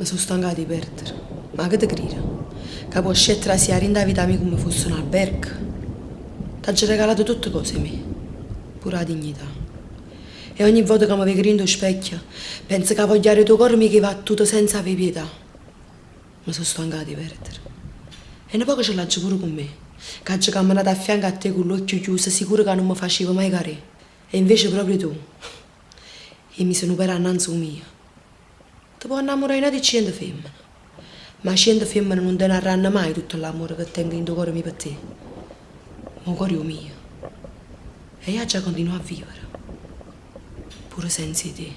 Mi sono stanca di perdere. Ma che ti credi? Che può scegliere sia in da vita mia come fosse un albergo. Ti ha regalato tutte cose mie, pure la dignità. E ogni volta che mi vedo in specchio, penso che voglio il tuo cuore che va tutto senza avere pietà. Mi sono stanca di perdere. E un po' ce l'ho pure con me. Che oggi camminato a fianco a te con l'occhio chiuso, sicuro che non mi faceva mai care. E invece proprio tu. E mi sono per annanzi mia. Ti può innamorare di 100 femmine, ma 100 femmine non ti narranno mai tutto l'amore che tengo in tuo cuore per te. Ma il cuore è mio. E io già continuo a vivere, pure senza te.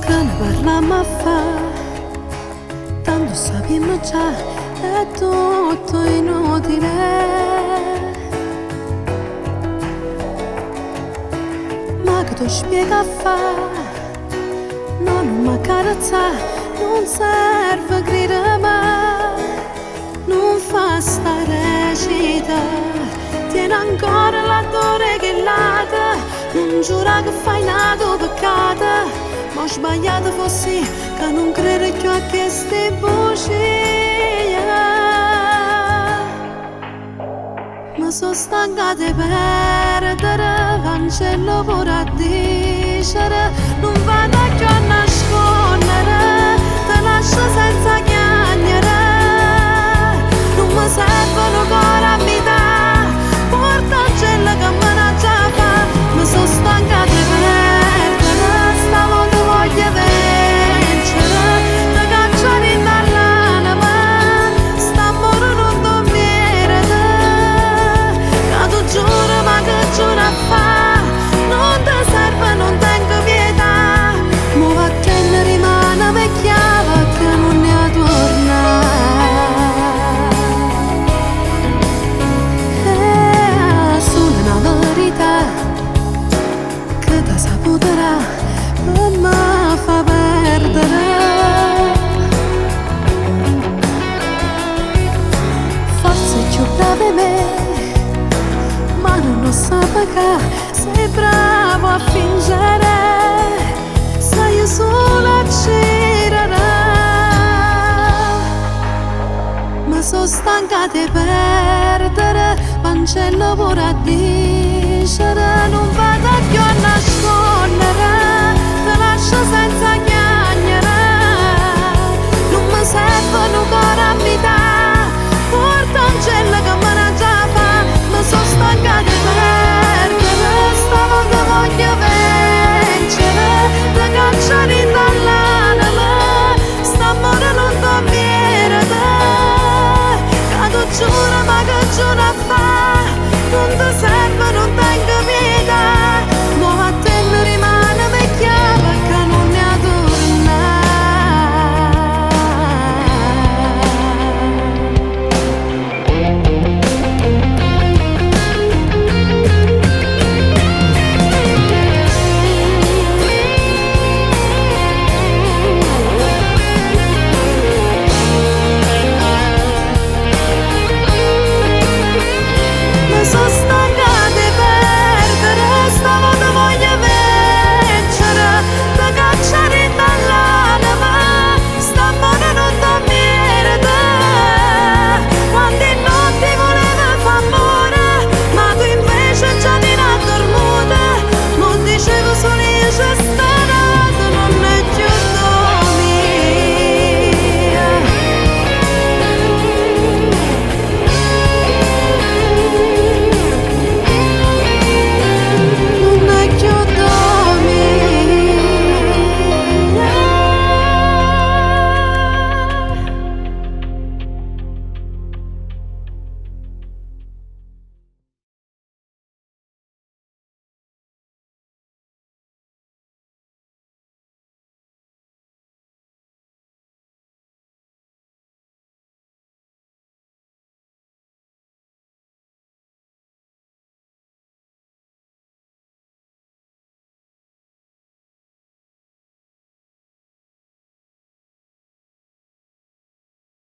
Che ne parliamo a fare, tanto sappiamo già. È tutto inutile. Ma che tu spiega a fare? No, non mi accarezza, non serve gridare mai. Non fa sta recita, tieni ancora l'attore che lata. Non giura che fai nato peccato, ma ho sbagliato fossi che non credo più a queste voci. Ma sono stanca di perdere, cancello pure a dicere, non vado più a nascondere, te lascio senza chiagnere, non mi servono ancora a metà, porta quello che me ne già fa, ma sono stanca di perdere, stavolta voglio vincere, ti cacciare dall'anima, sta amore non ti merita. Giuro ma che giuro a fa, non ti serve, non tengo pietà. Mo va che ne rimane vecchiava che non ne torna. Solo una verità che ti saputerà e mi fa perdere. Forse è più brave me, ma non lo so perché sei bravo a fingere, sei solo a girare. Ma sono stanca di perdere, cancello pure a dicere, non va